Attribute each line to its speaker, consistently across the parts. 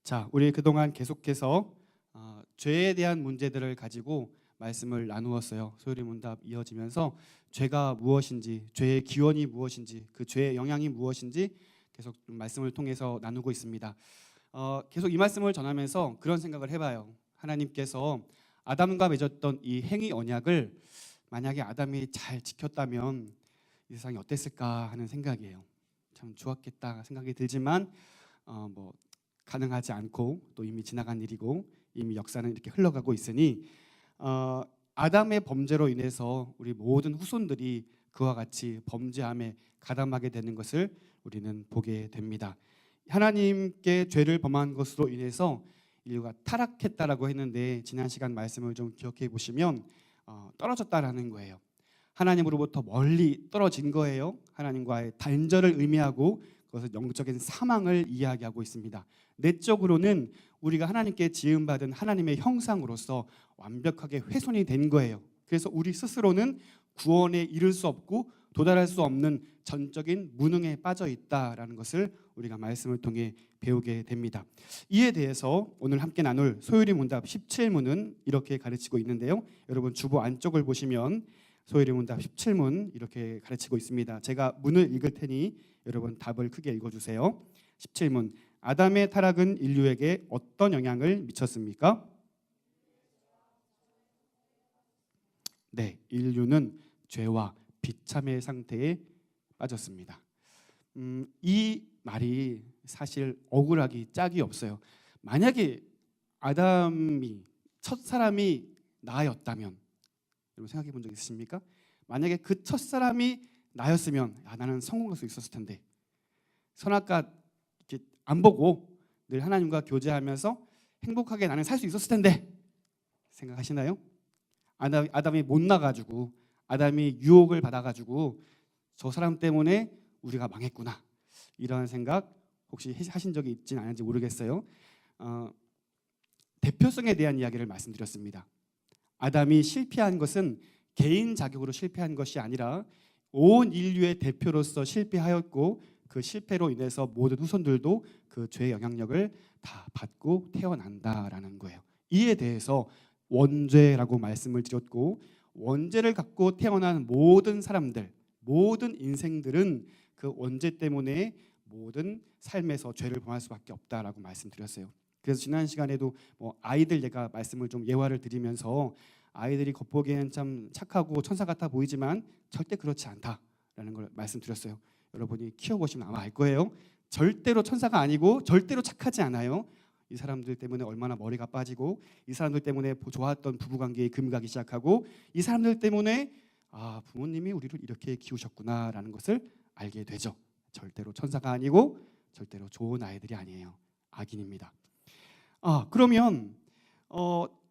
Speaker 1: 자, 우리 그동안 계속해서 죄에 대한 문제들을 가지고 말씀을 나누었어요. 소요리문답 이어지면서 죄가 무엇인지, 죄의 기원이 무엇인지, 그 죄의 영향이 무엇인지 계속 말씀을 통해서 나누고 있습니다. 계속 이 말씀을 전하면서 그런 생각을 해봐요. 하나님께서 아담과 맺었던 이 행위 언약을 만약에 아담이 잘 지켰다면 이 세상이 어땠을까 하는 생각이에요. 참 좋았겠다 생각이 들지만 가능하지 않고 또 이미 지나간 일이고 이미 역사는 이렇게 흘러가고 있으니 아담의 범죄로 인해서 우리 모든 후손들이 그와 같이 범죄함에 가담하게 되는 것을 우리는 보게 됩니다. 하나님께 죄를 범한 것으로 인해서 인류가 타락했다라고 했는데 지난 시간 말씀을 좀 기억해 보시면 떨어졌다라는 거예요. 하나님으로부터 멀리 떨어진 거예요. 하나님과의 단절을 의미하고 그것은 영적인 사망을 이야기하고 있습니다. 내적으로는 우리가 하나님께 지음받은 하나님의 형상으로서 완벽하게 훼손이 된 거예요. 그래서 우리 스스로는 구원에 이를 수 없고 도달할 수 없는 전적인 무능에 빠져 있다라는 것을 우리가 말씀을 통해 배우게 됩니다. 이에 대해서 오늘 함께 나눌 소요리 문답 17문은 이렇게 가르치고 있는데요. 여러분 주보 안쪽을 보시면 소요리 문답 17문 이렇게 가르치고 있습니다. 제가 문을 읽을 테니 여러분 답을 크게 읽어주세요. 17문, 아담의 타락은 인류에게 어떤 영향을 미쳤습니까? 네, 인류는 죄와 비참의 상태에 빠졌습니다. 이 말이 사실 억울하기 짝이 없어요. 만약에 아담이 첫사람이 나였다면, 여러분 생각해 본 적 있으십니까? 만약에 그 첫사람이 나였으면 나는 성공할 수 있었을 텐데, 선악과 이렇게 안 보고 늘 하나님과 교제하면서 행복하게 나는 살 수 있었을 텐데 생각하시나요? 아담이 못 나가지고 아담이 유혹을 받아가지고 저 사람 때문에 우리가 망했구나 이런 생각 혹시 하신 적이 있진 않은지 모르겠어요. 대표성에 대한 이야기를 말씀드렸습니다. 아담이 실패한 것은 개인 자격으로 실패한 것이 아니라 온 인류의 대표로서 실패하였고 그 실패로 인해서 모든 후손들도 그 죄의 영향력을 다 받고 태어난다라는 거예요. 이에 대해서 원죄라고 말씀을 드렸고 원죄를 갖고 태어난 모든 사람들, 모든 인생들은 그 원죄 때문에 모든 삶에서 죄를 범할 수밖에 없다라고 말씀드렸어요. 그래서 지난 시간에도 아이들 제가 말씀을 좀 예화를 드리면서 아이들이 겉보기에는 참 착하고 천사 같아 보이지만 절대 그렇지 않다라는 걸 말씀드렸어요. 여러분이 키워보시면 아마 알 거예요. 절대로 천사가 아니고 절대로 착하지 않아요. 이 사람들 때문에 얼마나 머리가 빠지고 이 사람들 때문에 좋았던 부부관계에 금이 가기 시작하고 이 사람들 때문에 부모님이 우리를 이렇게 키우셨구나라는 것을 알게 되죠. 절대로 천사가 아니고 절대로 좋은 아이들이 아니에요. 악인입니다. 그러면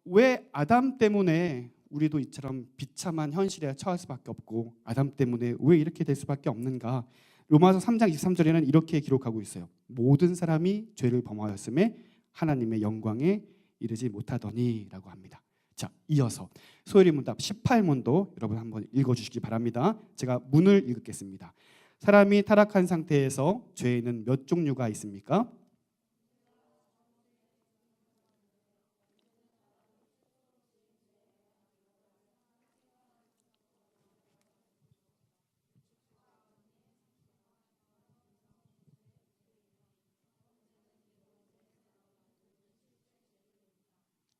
Speaker 1: 왜 아담 때문에 우리도 이처럼 비참한 현실에 처할 수밖에 없고 아담 때문에 왜 이렇게 될 수밖에 없는가? 로마서 3장 23절에는 이렇게 기록하고 있어요. 모든 사람이 죄를 범하였음에 하나님의 영광에 이르지 못하더니 라고 합니다. 자, 이어서 소요리 문답 18문도 여러분 한번 읽어주시기 바랍니다. 제가 문을 읽겠습니다. 사람이 타락한 상태에서 죄에는 몇 종류가 있습니까?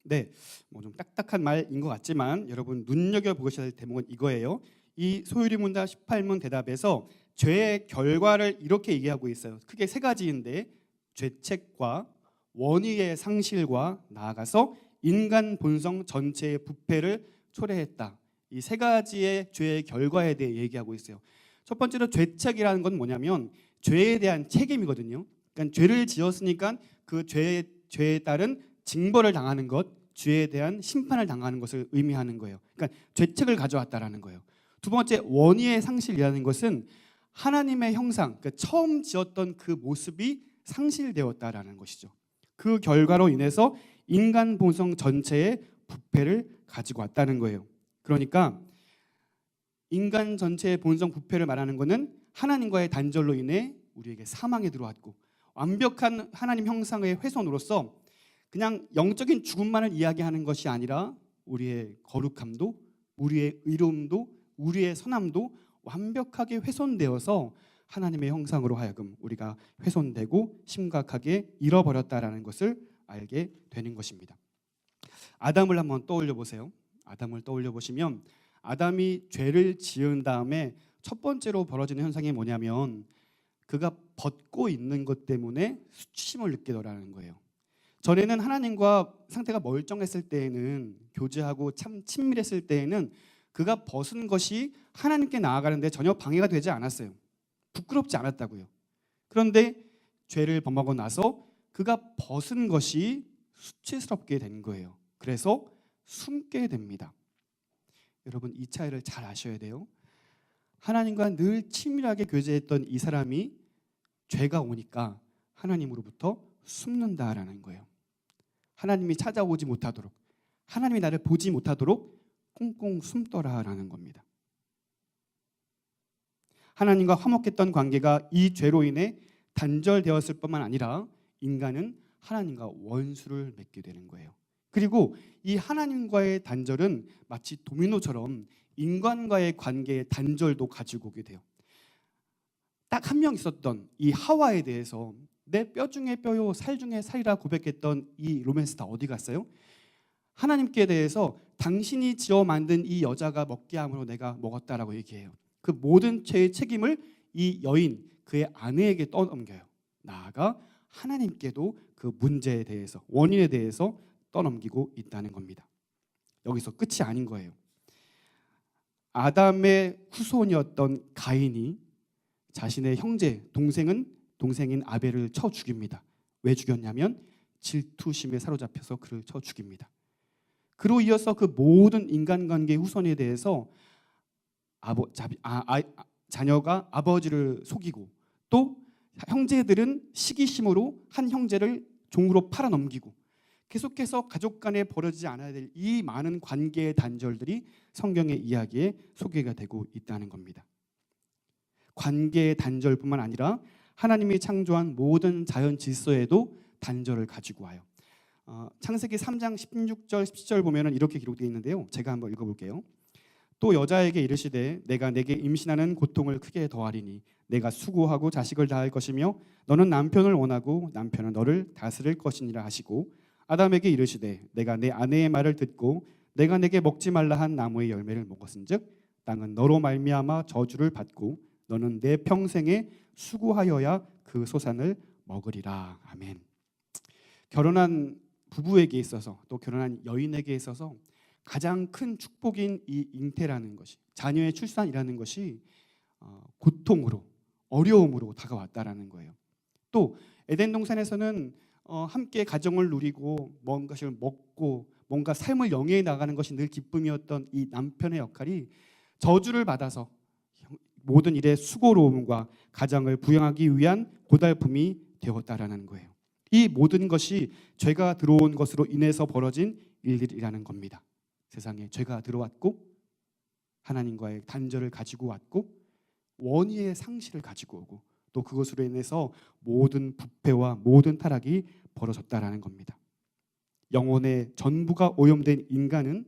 Speaker 1: 네, 좀 딱딱한 말인 것 같지만 여러분 눈여겨보셔야 될 대목은 이거예요. 이 소요리 문답 18문 대답에서 죄의 결과를 이렇게 얘기하고 있어요. 크게 세 가지인데 죄책과 원의의 상실과 나아가서 인간 본성 전체의 부패를 초래했다. 이 세 가지의 죄의 결과에 대해 얘기하고 있어요. 첫 번째로 죄책이라는 건 뭐냐면 죄에 대한 책임이거든요. 그러니까 죄를 지었으니까 그 죄에 따른 징벌을 당하는 것, 죄에 대한 심판을 당하는 것을 의미하는 거예요. 그러니까 죄책을 가져왔다라는 거예요. 두 번째 원의의 상실이라는 것은 하나님의 형상, 그러니까 처음 지었던 그 모습이 상실되었다라는 것이죠. 그 결과로 인해서 인간 본성 전체의 부패를 가지고 왔다는 거예요. 그러니까 인간 전체의 본성 부패를 말하는 것은 하나님과의 단절로 인해 우리에게 사망이 들어왔고 완벽한 하나님 형상의 훼손으로서 그냥 영적인 죽음만을 이야기하는 것이 아니라 우리의 거룩함도, 우리의 의로움도, 우리의 선함도 완벽하게 훼손되어서 하나님의 형상으로 하여금 우리가 훼손되고 심각하게 잃어버렸다라는 것을 알게 되는 것입니다. 아담을 한번 떠올려 보세요. 아담을 떠올려 보시면 아담이 죄를 지은 다음에 첫 번째로 벌어지는 현상이 뭐냐면 그가 벗고 있는 것 때문에 수치심을 느끼더라는 거예요. 전에는 하나님과 상태가 멀쩡했을 때에는, 교제하고 참 친밀했을 때에는 그가 벗은 것이 하나님께 나아가는데 전혀 방해가 되지 않았어요. 부끄럽지 않았다고요. 그런데 죄를 범하고 나서 그가 벗은 것이 수치스럽게 된 거예요. 그래서 숨게 됩니다. 여러분, 이 차이를 잘 아셔야 돼요. 하나님과 늘 친밀하게 교제했던 이 사람이 죄가 오니까 하나님으로부터 숨는다라는 거예요. 하나님이 찾아오지 못하도록, 하나님이 나를 보지 못하도록 꽁꽁 숨더라라는 겁니다. 하나님과 화목했던 관계가 이 죄로 인해 단절되었을 뿐만 아니라 인간은 하나님과 원수를 맺게 되는 거예요. 그리고 이 하나님과의 단절은 마치 도미노처럼 인간과의 관계의 단절도 가지고 오게 돼요. 딱 한 명 있었던 이 하와에 대해서 내 뼈 중에 뼈요 살 중에 살이라 고백했던 이 로맨스타 어디 갔어요? 하나님께 대해서 당신이 지어 만든 이 여자가 먹게 함으로 내가 먹었다라고 얘기해요. 그 모든 죄의 책임을 이 여인, 그의 아내에게 떠넘겨요. 나아가 하나님께도 그 문제에 대해서, 원인에 대해서 떠넘기고 있다는 겁니다. 여기서 끝이 아닌 거예요. 아담의 후손이었던 가인이 자신의 형제, 동생인 아벨을 쳐 죽입니다. 왜 죽였냐면 질투심에 사로잡혀서 그를 쳐 죽입니다. 그로 이어서 그 모든 인간관계의 후손에 대해서 자녀가 아버지를 속이고, 또 형제들은 시기심으로 한 형제를 종으로 팔아넘기고, 계속해서 가족 간에 벌어지지 않아야 될 이 많은 관계의 단절들이 성경의 이야기에 소개가 되고 있다는 겁니다. 관계의 단절뿐만 아니라 하나님이 창조한 모든 자연 질서에도 단절을 가지고 와요. 창세기 3장 16절 17절 보면은 이렇게 기록되어 있는데요. 제가 한번 읽어볼게요. 또 여자에게 이르시되 내가 내게 임신하는 고통을 크게 더하리니 내가 수고하고 자식을 낳을 것이며 너는 남편을 원하고 남편은 너를 다스릴 것이니라 하시고, 아담에게 이르시되 내가 내 아내의 말을 듣고 내가 내게 먹지 말라 한 나무의 열매를 먹었은즉 땅은 너로 말미암아 저주를 받고 너는 내 평생에 수고하여야 그 소산을 먹으리라. 아멘. 결혼한 부부에게 있어서, 또 결혼한 여인에게 있어서 가장 큰 축복인 이 잉태라는 것이, 자녀의 출산이라는 것이 고통으로, 어려움으로 다가왔다라는 거예요. 또 에덴 동산에서는 함께 가정을 누리고 뭔가를 먹고 뭔가 삶을 영위해 나가는 것이 늘 기쁨이었던 이 남편의 역할이 저주를 받아서 모든 일의 수고로움과 가정을 부양하기 위한 고달픔이 되었다라는 거예요. 이 모든 것이 죄가 들어온 것으로 인해서 벌어진 일들이라는 겁니다. 세상에 죄가 들어왔고 하나님과의 단절을 가지고 왔고 원의의 상실을 가지고 오고, 또 그것으로 인해서 모든 부패와 모든 타락이 벌어졌다라는 겁니다. 영혼의 전부가 오염된 인간은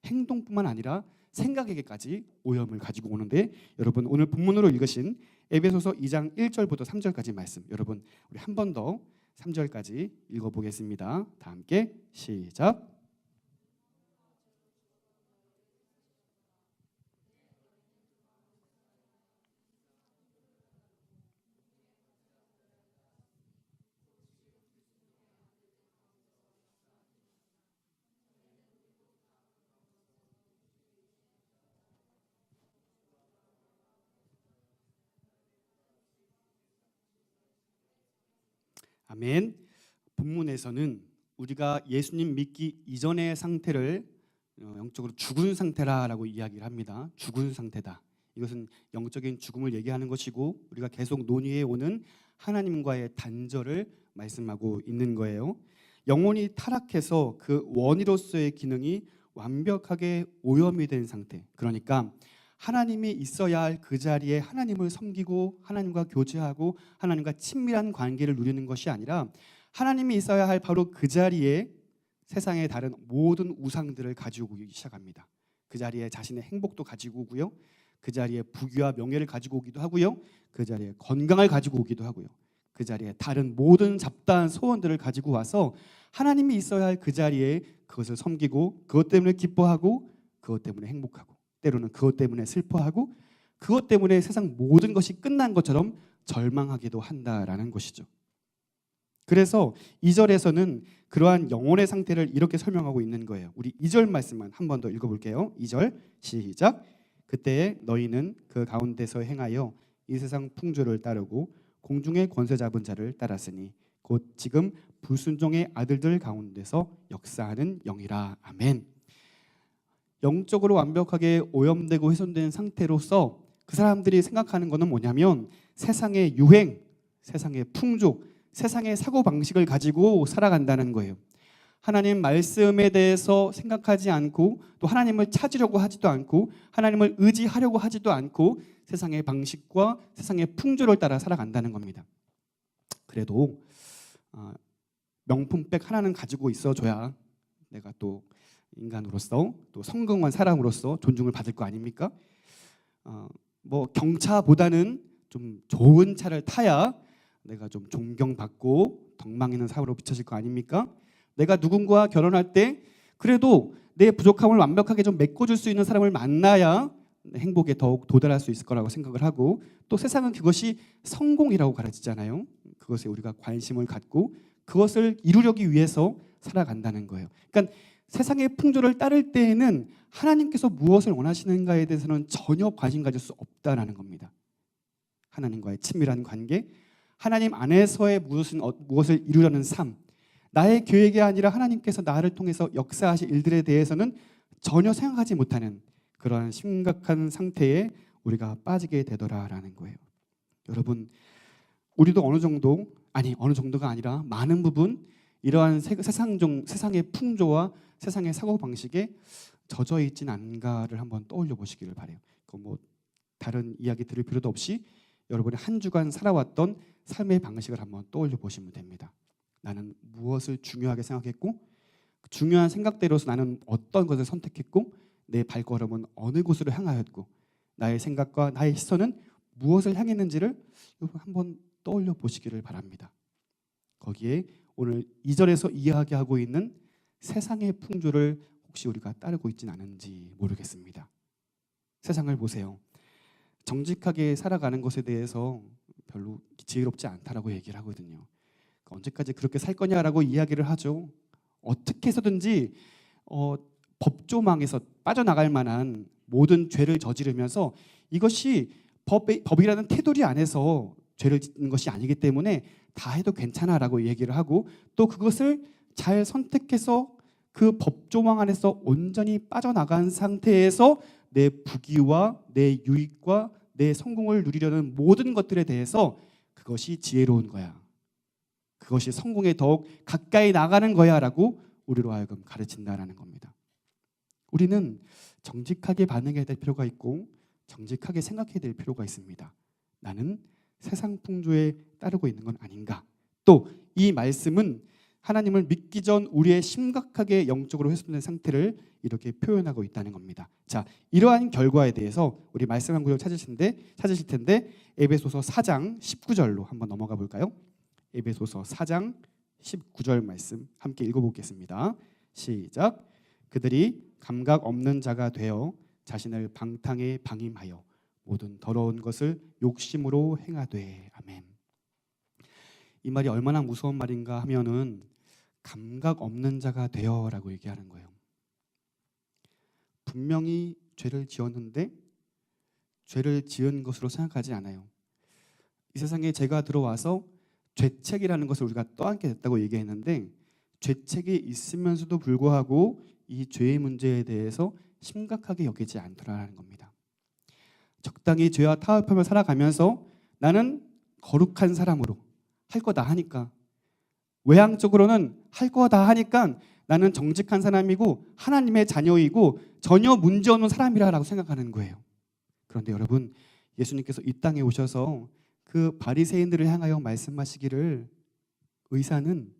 Speaker 1: 행동뿐만 아니라 생각에게까지 오염을 가지고 오는데, 여러분 오늘 본문으로 읽으신 에베소서 2장 1절부터 3절까지 말씀, 여러분 우리 한 번 더 3절까지 읽어보겠습니다. 다 함께 시작. 아멘. 본문에서는 우리가 예수님 믿기 이전의 상태를 영적으로 죽은 상태라고 이야기를 합니다. 죽은 상태다. 이것은 영적인 죽음을 얘기하는 것이고 우리가 계속 논의해 오는 하나님과의 단절을 말씀하고 있는 거예요. 영혼이 타락해서 그 원이로서의 기능이 완벽하게 오염이 된 상태, 그러니까 하나님이 있어야 할 그 자리에 하나님을 섬기고 하나님과 교제하고 하나님과 친밀한 관계를 누리는 것이 아니라 하나님이 있어야 할 바로 그 자리에 세상의 다른 모든 우상들을 가지고 오기 시작합니다. 그 자리에 자신의 행복도 가지고 오고요. 그 자리에 부귀와 명예를 가지고 오기도 하고요. 그 자리에 건강을 가지고 오기도 하고요. 그 자리에 다른 모든 잡다한 소원들을 가지고 와서 하나님이 있어야 할 그 자리에 그것을 섬기고 그것 때문에 기뻐하고 그것 때문에 행복하고 때로는 그것 때문에 슬퍼하고 그것 때문에 세상 모든 것이 끝난 것처럼 절망하기도 한다라는 것이죠. 그래서 2절에서는 그러한 영혼의 상태를 이렇게 설명하고 있는 거예요. 우리 2절 말씀만 한 번 더 읽어볼게요. 2절 시작. 그때 너희는 그 가운데서 행하여 이 세상 풍조를 따르고 공중의 권세 잡은 자를 따랐으니 곧 지금 불순종의 아들들 가운데서 역사하는 영이라. 아멘. 영적으로 완벽하게 오염되고 훼손된 상태로서 그 사람들이 생각하는 것은 뭐냐면 세상의 유행, 세상의 풍조, 세상의 사고방식을 가지고 살아간다는 거예요. 하나님 말씀에 대해서 생각하지 않고 또 하나님을 찾으려고 하지도 않고 하나님을 의지하려고 하지도 않고 세상의 방식과 세상의 풍조를 따라 살아간다는 겁니다. 그래도 명품백 하나는 가지고 있어줘야 내가 또 인간으로서 또 성공한 사람으로서 존중을 받을 거 아닙니까? 뭐 경차보다는 좀 좋은 차를 타야 내가 좀 존경받고 덕망 있는 사람으로 비춰질 거 아닙니까? 내가 누군가와 결혼할 때 그래도 내 부족함을 완벽하게 좀 메꿔줄 수 있는 사람을 만나야 행복에 더욱 도달할 수 있을 거라고 생각을 하고 또 세상은 그것이 성공이라고 가르치잖아요. 그것에 우리가 관심을 갖고 그것을 이루려기 위해서 살아간다는 거예요. 그러니까 세상의 풍조를 따를 때에는 하나님께서 무엇을 원하시는가에 대해서는 전혀 관심 가질 수 없다라는 겁니다. 하나님과의 친밀한 관계, 하나님 안에서의 무엇을 이루려는 삶, 나의 계획이 아니라 하나님께서 나를 통해서 역사하실 일들에 대해서는 전혀 생각하지 못하는 그러한 심각한 상태에 우리가 빠지게 되더라라는 거예요. 여러분, 우리도 어느 정도가 아니라 많은 부분 이러한 세상의 풍조와 세상의 사고방식에 젖어 있진 않은가를 한번 떠올려 보시기를 바라요. 뭐 다른 이야기 들을 필요도 없이 여러분이 한 주간 살아왔던 삶의 방식을 한번 떠올려 보시면 됩니다. 나는 무엇을 중요하게 생각했고 중요한 생각대로서 나는 어떤 것을 선택했고 내 발걸음은 어느 곳으로 향하였고 나의 생각과 나의 시선은 무엇을 향했는지를 한번 떠올려 보시기를 바랍니다. 거기에 오늘 2절에서 이야기하고 있는 세상의 풍조를 혹시 우리가 따르고 있지는 않은지 모르겠습니다. 세상을 보세요. 정직하게 살아가는 것에 대해서 별로 지혜롭지 않다라고 얘기를 하거든요. 언제까지 그렇게 살 거냐라고 이야기를 하죠. 어떻게 해서든지 법조망에서 빠져나갈 만한 모든 죄를 저지르면서 이것이 법이라는 테두리 안에서 죄를 짓는 것이 아니기 때문에 다 해도 괜찮아라고 얘기를 하고 또 그것을 잘 선택해서 그 법조망 안에서 온전히 빠져나간 상태에서 내 부귀와 내 유익과 내 성공을 누리려는 모든 것들에 대해서 그것이 지혜로운 거야. 그것이 성공에 더욱 가까이 나가는 거야 라고 우리로 하여금 가르친다라는 겁니다. 우리는 정직하게 반응해야 될 필요가 있고 정직하게 생각해야 될 필요가 있습니다. 나는 세상 풍조에 따르고 있는 건 아닌가? 또 이 말씀은 하나님을 믿기 전 우리의 심각하게 영적으로 훼손된 상태를 이렇게 표현하고 있다는 겁니다. 자, 이러한 결과에 대해서 우리 말씀 한 구절 찾으실 텐데 에베소서 4장 19절로 한번 넘어가 볼까요? 에베소서 4장 19절 말씀 함께 읽어보겠습니다. 시작. 그들이 감각 없는 자가 되어 자신을 방탕에 방임하여 모든 더러운 것을 욕심으로 행하되. 아멘. 이 말이 얼마나 무서운 말인가 하면은 감각 없는 자가 되어라고 얘기하는 거예요. 분명히 죄를 지었는데 죄를 지은 것으로 생각하지 않아요. 이 세상에 죄가 들어와서 죄책이라는 것을 우리가 떠안게 됐다고 얘기했는데 죄책이 있으면서도 불구하고 이 죄의 문제에 대해서 심각하게 여기지 않더라는 겁니다. 적당히 죄와 타협하며 살아가면서 나는 거룩한 사람으로 할 거 다 하니까 외향적으로는 할 거 다 하니까 나는 정직한 사람이고 하나님의 자녀이고 전혀 문제없는 사람이라고 생각하는 거예요. 그런데 여러분, 예수님께서 이 땅에 오셔서 그 바리새인들을 향하여 말씀하시기를 의사는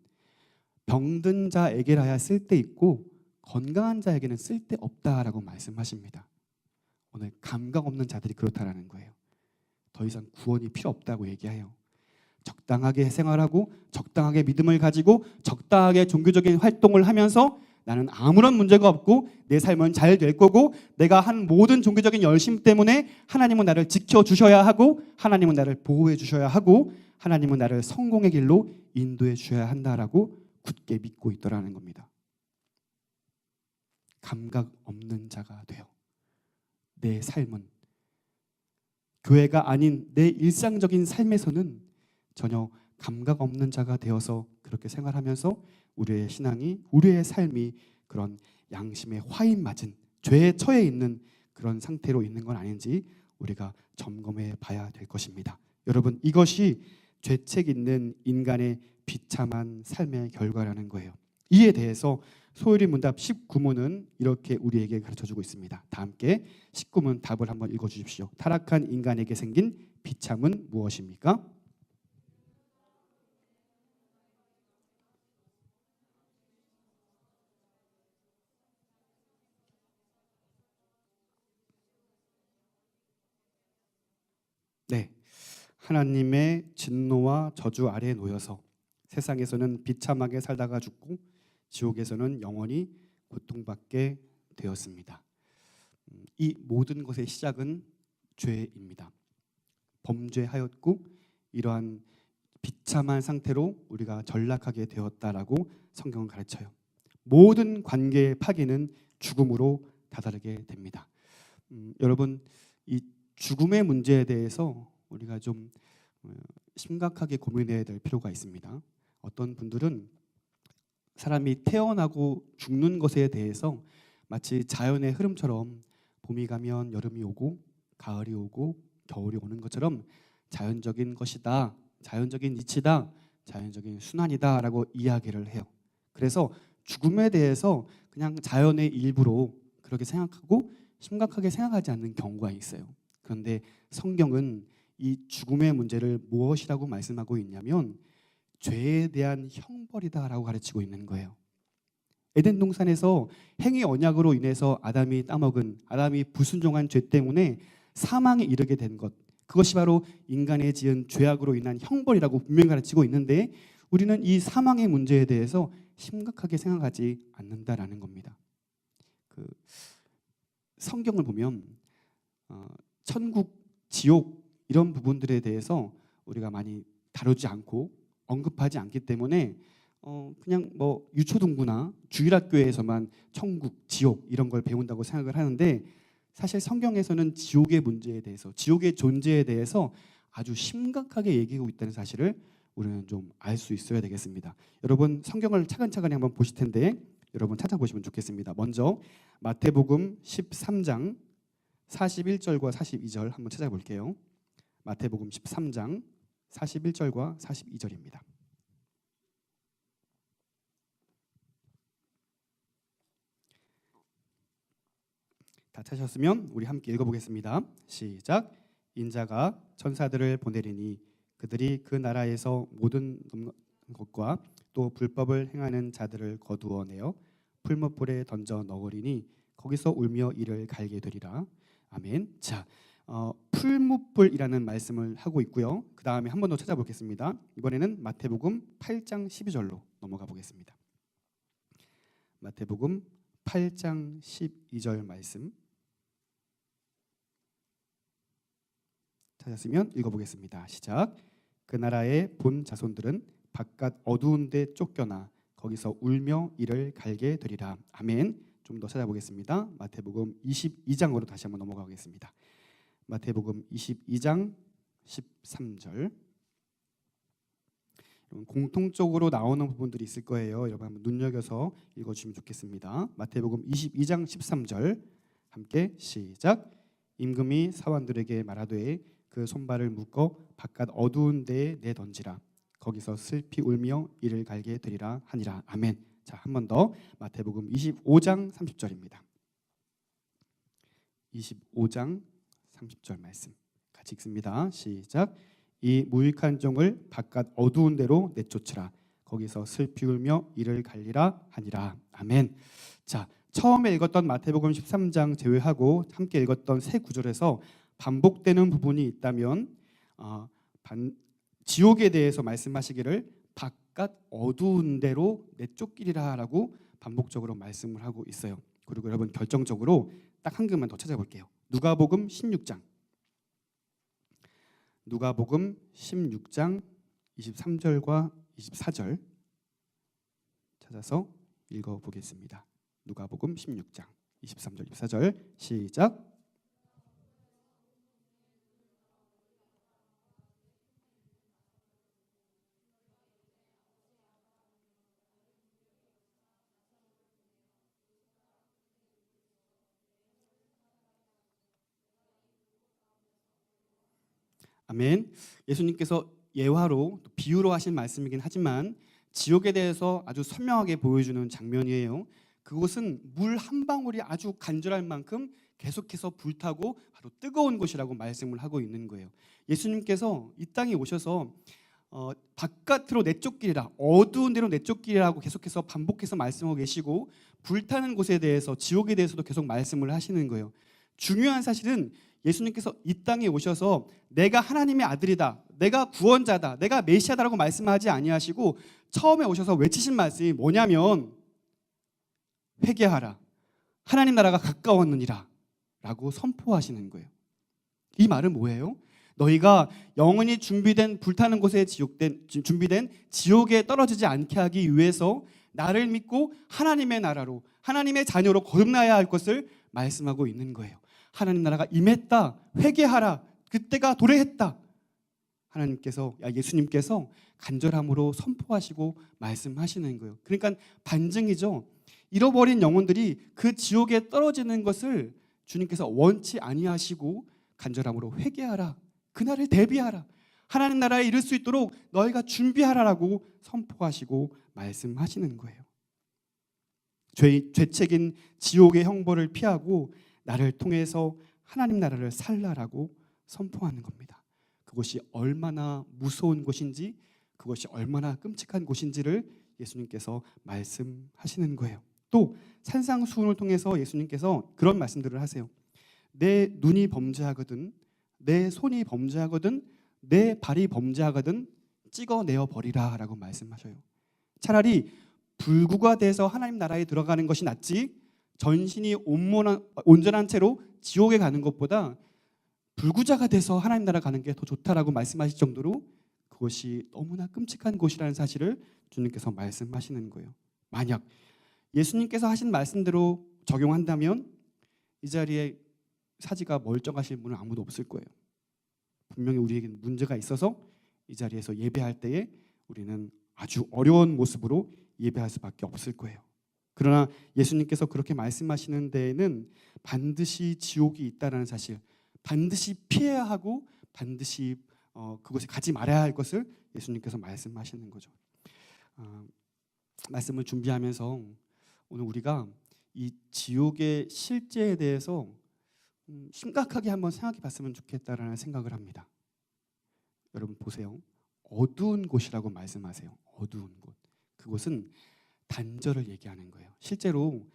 Speaker 1: 병든 자에게라야 쓸데있고 건강한 자에게는 쓸데없다라고 말씀하십니다. 오늘 감각 없는 자들이 그렇다라는 거예요. 더 이상 구원이 필요 없다고 얘기해요. 적당하게 생활하고 적당하게 믿음을 가지고 적당하게 종교적인 활동을 하면서 나는 아무런 문제가 없고 내 삶은 잘 될 거고 내가 한 모든 종교적인 열심 때문에 하나님은 나를 지켜주셔야 하고 하나님은 나를 보호해 주셔야 하고 하나님은 나를 성공의 길로 인도해 주셔야 한다라고 굳게 믿고 있더라는 겁니다. 감각 없는 자가 돼요. 내 삶은 교회가 아닌 내 일상적인 삶에서는 전혀 감각 없는 자가 되어서 그렇게 생활하면서 우리의 신앙이, 우리의 삶이 그런 양심에 화인 맞은 죄에 처해 있는 그런 상태로 있는 건 아닌지 우리가 점검해 봐야 될 것입니다. 여러분, 이것이 죄책 있는 인간의 비참한 삶의 결과라는 거예요. 이에 대해서 소율이 문답 19문은 이렇게 우리에게 가르쳐주고 있습니다. 다 함께 19문 답을 한번 읽어주십시오. 타락한 인간에게 생긴 비참은 무엇입니까? 네, 하나님의 진노와 저주 아래에 놓여서 세상에서는 비참하게 살다가 죽고 지옥에서는 영원히 고통받게 되었습니다. 이 모든 것의 시작은 죄입니다. 범죄하였고 이러한 비참한 상태로 우리가 전락하게 되었다라고 성경은 가르쳐요. 모든 관계의 파괴는 죽음으로 다다르게 됩니다. 여러분, 이 죽음의 문제에 대해서 우리가 좀 심각하게 고민해야 될 필요가 있습니다. 어떤 분들은 사람이 태어나고 죽는 것에 대해서 마치 자연의 흐름처럼 봄이 가면 여름이 오고 가을이 오고 겨울이 오는 것처럼 자연적인 것이다, 자연적인 이치다, 자연적인 순환이다라고 이야기를 해요. 그래서 죽음에 대해서 그냥 자연의 일부로 그렇게 생각하고 심각하게 생각하지 않는 경우가 있어요. 그런데 성경은 이 죽음의 문제를 무엇이라고 말씀하고 있냐면 죄에 대한 형벌이다라고 가르치고 있는 거예요. 에덴 동산에서 행위 언약으로 인해서 아담이 불순종한 죄 때문에 사망에 이르게 된 것, 그것이 바로 인간의 지은 죄악으로 인한 형벌이라고 분명히 가르치고 있는데 우리는 이 사망의 문제에 대해서 심각하게 생각하지 않는다라는 겁니다. 성경을 보면 천국, 지옥 이런 부분들에 대해서 우리가 많이 다루지 않고 언급하지 않기 때문에 그냥 뭐 유초등부나 주일학교에서만 천국, 지옥 이런 걸 배운다고 생각을 하는데 사실 성경에서는 지옥의 문제에 대해서, 지옥의 존재에 대해서 아주 심각하게 얘기하고 있다는 사실을 우리는 좀 알 수 있어야 되겠습니다. 여러분, 성경을 차근차근히 한번 보실 텐데 여러분 찾아보시면 좋겠습니다. 먼저 마태복음 13장 41절과 42절 한번 찾아볼게요. 마태복음 13장 41절과 42절입니다. 다 찾으셨으면 우리 함께 읽어보겠습니다. 시작. 인자가 천사들을 보내리니 그들이 그 나라에서 모든 것과 또 불법을 행하는 자들을 거두어내어 풀무불에 던져 넣으리니 거기서 울며 이를 갈게 되리라. 아멘. 자, 풀무불이라는 말씀을 하고 있고요. 그 다음에 한 번 더 찾아보겠습니다. 이번에는 마태복음 8장 12절로 넘어가 보겠습니다. 마태복음 8장 12절 말씀 찾았으면 읽어보겠습니다. 시작. 그 나라의 본 자손들은 바깥 어두운 데 쫓겨나 거기서 울며 이를 갈게 되리라. 아멘. 좀 더 찾아보겠습니다. 마태복음 22장으로 다시 한번 넘어가겠습니다. 마태복음 22장 13절. 공통적으로 나오는 부분들이 있을 거예요. 여러분 한번 눈여겨서 읽어주시면 좋겠습니다. 마태복음 22장 13절 함께 시작. 임금이 사원들에게 말하되 그 손발을 묶어 바깥 어두운 데에 내던지라. 거기서 슬피 울며 이를 갈게 되리라 하니라. 아멘. 자, 한 번 더 마태복음 25장 30절입니다. 25장 30절 말씀 같이 읽습니다. 시작. 이 무익한 종을 바깥 어두운 데로 내쫓으라. 거기서 슬피 울며 이를 갈리라 하니라. 아멘. 자, 처음에 읽었던 마태복음 13장 제외하고 함께 읽었던 세 구절에서 반복되는 부분이 있다면 지옥에 대해서 말씀하시기를 바깥 어두운 데로 내쫓기리라라고 반복적으로 말씀을 하고 있어요. 그리고 여러분 결정적으로 딱 한 글만 더 찾아볼게요. 누가복음 16장 23절과 24절 찾아서 읽어보겠습니다. 누가복음 16장 23절 24절 시작. 아멘. 예수님께서 예화로 비유로 하신 말씀이긴 하지만 지옥에 대해서 아주 선명하게 보여주는 장면이에요. 그곳은 물 한 방울이 아주 간절할 만큼 계속해서 불타고 바로 뜨거운 곳이라고 말씀을 하고 있는 거예요. 예수님께서 이 땅에 오셔서 바깥으로 내쫓기리라, 어두운 데로 내쫓기리라고 계속해서 반복해서 말씀하고 계시고 불타는 곳에 대해서, 지옥에 대해서도 계속 말씀을 하시는 거예요. 중요한 사실은 예수님께서 이 땅에 오셔서 내가 하나님의 아들이다, 내가 구원자다, 내가 메시아다라고 말씀하지 아니하시고 처음에 오셔서 외치신 말씀이 뭐냐면 회개하라, 하나님 나라가 가까웠느니라 라고 선포하시는 거예요. 이 말은 뭐예요? 너희가 영원히 준비된 불타는 곳에 준비된 지옥에 떨어지지 않게 하기 위해서 나를 믿고 하나님의 나라로, 하나님의 자녀로 거듭나야 할 것을 말씀하고 있는 거예요. 하나님 나라가 임했다, 회개하라, 그때가 도래했다. 예수님께서 간절함으로 선포하시고 말씀하시는 거예요. 그러니까 반증이죠. 잃어버린 영혼들이 그 지옥에 떨어지는 것을 주님께서 원치 아니하시고 간절함으로 회개하라, 그날을 대비하라, 하나님 나라에 이를 수 있도록 너희가 준비하라라고 선포하시고 말씀하시는 거예요. 죄책인 지옥의 형벌을 피하고 나를 통해서 하나님 나라를 살라라고 선포하는 겁니다. 그것이 얼마나 무서운 곳인지, 그것이 얼마나 끔찍한 곳인지를 예수님께서 말씀하시는 거예요. 또 산상수훈을 통해서 예수님께서 그런 말씀들을 하세요. 내 눈이 범죄하거든, 내 손이 범죄하거든, 내 발이 범죄하거든 찍어내어 버리라 라고 말씀하셔요. 차라리 불구가 돼서 하나님 나라에 들어가는 것이 낫지, 전신이 온전한 채로 지옥에 가는 것보다 불구자가 돼서 하나님 나라 가는 게 더 좋다라고 말씀하실 정도로 그것이 너무나 끔찍한 곳이라는 사실을 주님께서 말씀하시는 거예요. 만약 예수님께서 하신 말씀대로 적용한다면 이 자리에 사지가 멀쩡하실 분은 아무도 없을 거예요. 분명히 우리에게는 문제가 있어서 이 자리에서 예배할 때에 우리는 아주 어려운 모습으로 예배할 수밖에 없을 거예요. 그러나 예수님께서 그렇게 말씀하시는 데에는 반드시 지옥이 있다는 사실, 반드시 피해야 하고 반드시 그곳에 가지 말아야 할 것을 예수님께서 말씀하시는 거죠. 말씀을 준비하면서 오늘 우리가 이 지옥의 실제에 대해서 심각하게 한번 생각해 봤으면 좋겠다라는 생각을 합니다. 여러분 보세요. 어두운 곳이라고 말씀하세요. 어두운 곳. 그곳은 단절을 얘기하는 거예요. 실제로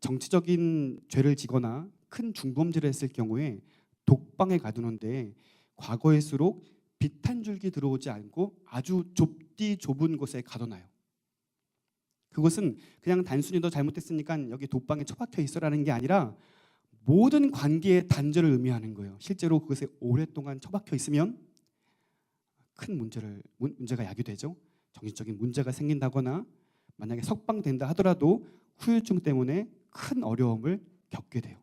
Speaker 1: 정치적인 죄를 지거나 큰 중범죄를 했을 경우에 독방에 가두는데 과거일수록 빛 한 줄기 들어오지 않고 아주 좁은 곳에 가둬놔요. 그것은 그냥 단순히 너 잘못했으니까 여기 독방에 처박혀 있어라는 게 아니라 모든 관계의 단절을 의미하는 거예요. 실제로 그것에 오랫동안 처박혀 있으면 큰 문제가 야기되죠. 정신적인 문제가 생긴다거나 만약에 석방된다 하더라도 후유증 때문에 큰 어려움을 겪게 돼요.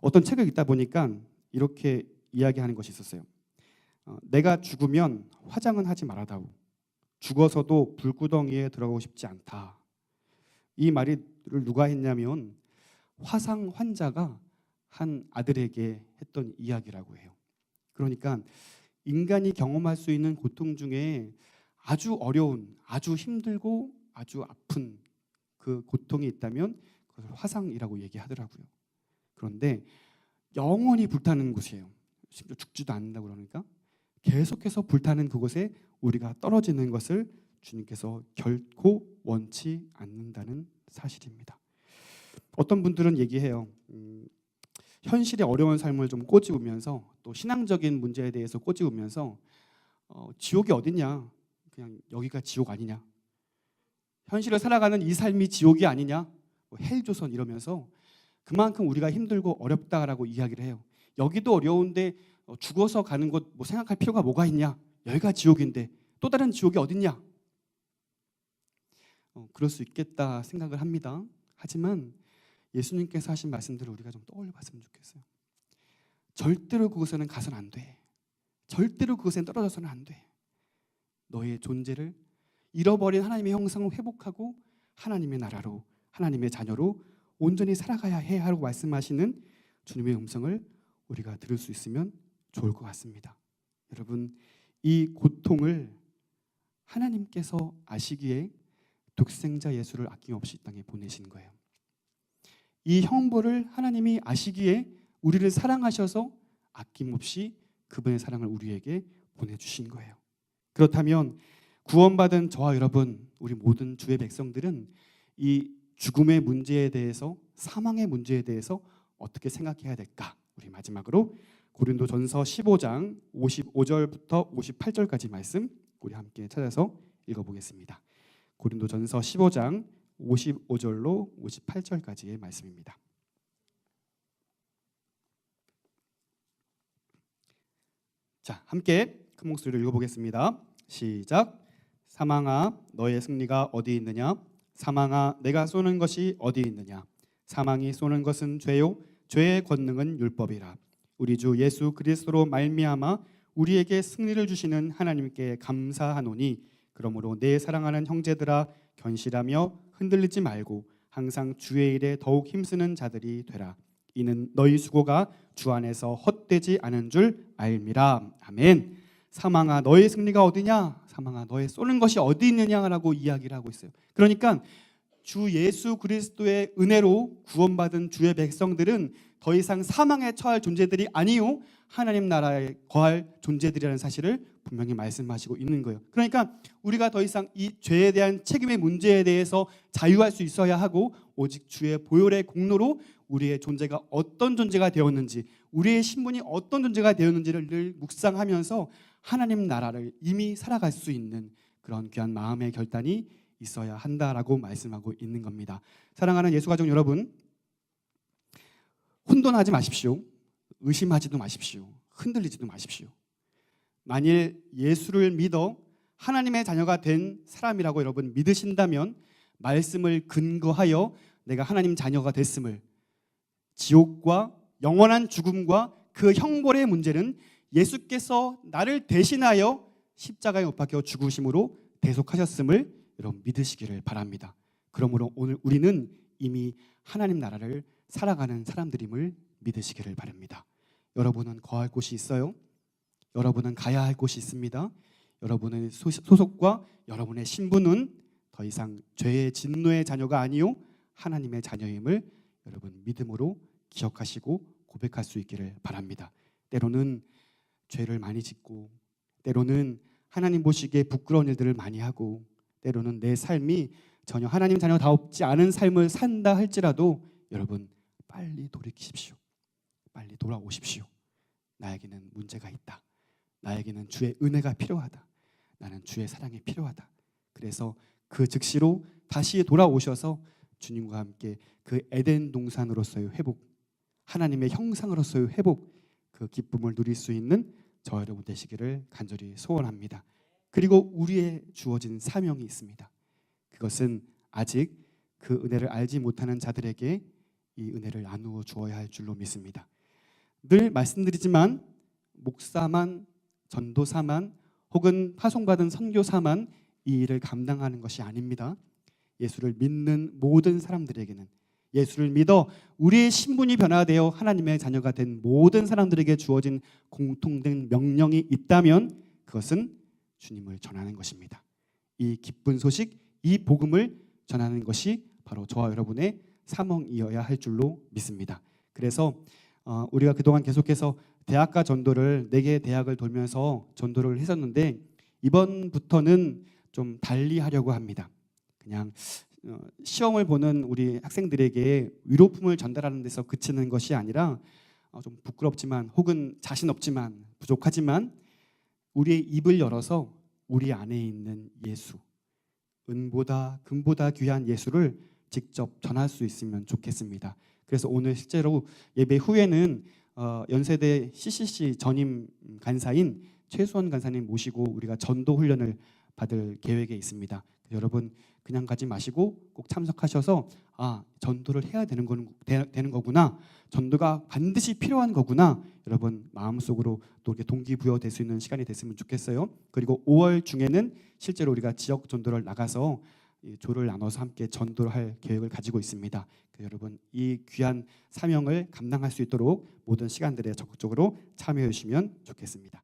Speaker 1: 어떤 책을 읽다 보니까 이렇게 이야기하는 것이 있었어요. 내가 죽으면 화장은 하지 말아다오. 죽어서도 불구덩이에 들어가고 싶지 않다. 이 말을 누가 했냐면 화상 환자가 한 아들에게 했던 이야기라고 해요. 그러니까 인간이 경험할 수 있는 고통 중에 아주 어려운, 아주 힘들고 아주 아픈 그 고통이 있다면 그것을 화상이라고 얘기하더라고요. 그런데 영원히 불타는 곳이에요. 심지어 죽지도 않는다고 그러니까 계속해서 불타는 그곳에 우리가 떨어지는 것을 주님께서 결코 원치 않는다는 사실입니다. 어떤 분들은 얘기해요. 현실의 어려운 삶을 좀 꼬집으면서 또 신앙적인 문제에 대해서 꼬집으면서 지옥이 어딨냐? 그냥 여기가 지옥 아니냐? 현실을 살아가는 이 삶이 지옥이 아니냐? 뭐 헬조선 이러면서 그만큼 우리가 힘들고 어렵다라고 이야기를 해요. 여기도 어려운데 죽어서 가는 곳 뭐 생각할 필요가 뭐가 있냐? 여기가 지옥인데 또 다른 지옥이 어딨냐? 그럴 수 있겠다 생각을 합니다. 하지만 예수님께서 하신 말씀들을 우리가 좀 떠올려 봤으면 좋겠어요. 절대로 그곳에는 가서는 안 돼. 절대로 그곳에는 떨어져서는 안 돼. 너의 존재를 잃어버린 하나님의 형상을 회복하고 하나님의 나라로, 하나님의 자녀로 온전히 살아가야 해 하고 말씀하시는 주님의 음성을 우리가 들을 수 있으면 좋을 것 같습니다. 여러분, 이 고통을 하나님께서 아시기에 독생자 예수를 아낌없이 이 땅에 보내신 거예요. 이 형벌을 하나님이 아시기에 우리를 사랑하셔서 아낌없이 그분의 사랑을 우리에게 보내주신 거예요. 그렇다면 구원받은 저와 여러분, 우리 모든 주의 백성들은 이 죽음의 문제에 대해서, 사망의 문제에 대해서 어떻게 생각해야 될까? 우리 마지막으로 고린도전서 15장 55절부터 58절까지 말씀 우리 함께 찾아서 읽어보겠습니다. 고린도전서 15장 55절로 58절까지의 말씀입니다. 자, 함께 큰 목소리로 읽어보겠습니다. 시작. 사망아, 너의 승리가 어디 있느냐? 사망아, 내가 쏘는 것이 어디 있느냐? 사망이 쏘는 것은 죄요, 죄의 권능은 율법이라. 우리 주 예수 그리스도로 말미암아 우리에게 승리를 주시는 하나님께 감사하노니, 그러므로 내 사랑하는 형제들아, 견실하며 흔들리지 말고 항상 주의 일에 더욱 힘쓰는 자들이 되라. 이는 너희 수고가 주 안에서 헛되지 않은 줄 알미라. 아멘. 사망아, 너의 승리가 어디냐? 사망아, 너의 쏘는 것이 어디 있느냐라고 이야기를 하고 있어요. 그러니까 주 예수 그리스도의 은혜로 구원받은 주의 백성들은 더 이상 사망에 처할 존재들이 아니요, 하나님 나라에 거할 존재들이라는 사실을 분명히 말씀하시고 있는 거예요. 그러니까 우리가 더 이상 이 죄에 대한 책임의 문제에 대해서 자유할 수 있어야 하고, 오직 주의 보혈의 공로로 우리의 존재가 어떤 존재가 되었는지, 우리의 신분이 어떤 존재가 되었는지를 늘 묵상하면서 하나님 나라를 이미 살아갈 수 있는 그런 귀한 마음의 결단이 있어야 한다라고 말씀하고 있는 겁니다. 사랑하는 예수 가족 여러분, 혼돈하지 마십시오. 의심하지도 마십시오. 흔들리지도 마십시오. 만일 예수를 믿어 하나님의 자녀가 된 사람이라고 여러분 믿으신다면, 말씀을 근거하여 내가 하나님 자녀가 됐음을, 지옥과 영원한 죽음과 그 형벌의 문제는 예수께서 나를 대신하여 십자가에 못 박혀 죽으심으로 대속하셨음을 여러분 믿으시기를 바랍니다. 그러므로 오늘 우리는 이미 하나님 나라를 살아가는 사람들임을 믿으시기를 바랍니다. 여러분은 거할 곳이 있어요. 여러분은 가야 할 곳이 있습니다. 여러분의 소속과 여러분의 신분은 더 이상 죄의 진노의 자녀가 아니요, 하나님의 자녀임을 여러분 믿음으로 기억하시고 고백할 수 있기를 바랍니다. 때로는 죄를 많이 짓고, 때로는 하나님 보시기에 부끄러운 일들을 많이 하고, 때로는 내 삶이 전혀 하나님 자녀다웠지 않은 삶을 산다 할지라도 여러분 빨리 돌이키십시오. 빨리 돌아오십시오. 나에게는 문제가 있다. 나에게는 주의 은혜가 필요하다. 나는 주의 사랑이 필요하다. 그래서 그 즉시로 다시 돌아오셔서 주님과 함께 그 에덴 동산으로서의 회복, 하나님의 형상으로서의 회복, 그 기쁨을 누릴 수 있는 저 여러분 되시기를 간절히 소원합니다. 그리고 우리의 주어진 사명이 있습니다. 그것은 아직 그 은혜를 알지 못하는 자들에게 이 은혜를 나누어 주어야 할 줄로 믿습니다. 늘 말씀드리지만 목사만, 전도사만, 혹은 파송받은 선교사만 이 일을 감당하는 것이 아닙니다. 예수를 믿는 모든 사람들에게는, 예수를 믿어 우리의 신분이 변화되어 하나님의 자녀가 된 모든 사람들에게 주어진 공통된 명령이 있다면 그것은 주님을 전하는 것입니다. 이 기쁜 소식, 이 복음을 전하는 것이 바로 저와 여러분의 사명이어야 할 줄로 믿습니다. 그래서 우리가 그동안 계속해서 대학가 전도를 4개의 대학을 돌면서 전도를 했었는데 이번부터는 좀 달리 하려고 합니다. 그냥 시험을 보는 우리 학생들에게 위로품을 전달하는 데서 그치는 것이 아니라 좀 부끄럽지만 혹은 자신 없지만 부족하지만 우리의 입을 열어서 우리 안에 있는 예수, 은보다 금보다 귀한 예수를 직접 전할 수 있으면 좋겠습니다. 그래서 오늘 실제로 예배 후에는 연세대 CCC 전임 간사인 최수원 간사님 모시고 우리가 전도 훈련을 받을 계획에 있습니다. 여러분 그냥 가지 마시고 꼭 참석하셔서 전도를 해야 되는 거구나, 전도가 반드시 필요한 거구나, 여러분 마음속으로 또 이렇게 동기부여될 수 있는 시간이 됐으면 좋겠어요. 그리고 5월 중에는 실제로 우리가 지역 전도를 나가서 조를 나눠서 함께 전도를 할 계획을 가지고 있습니다. 여러분 이 귀한 사명을 감당할 수 있도록 모든 시간들에 적극적으로 참여해 주시면 좋겠습니다.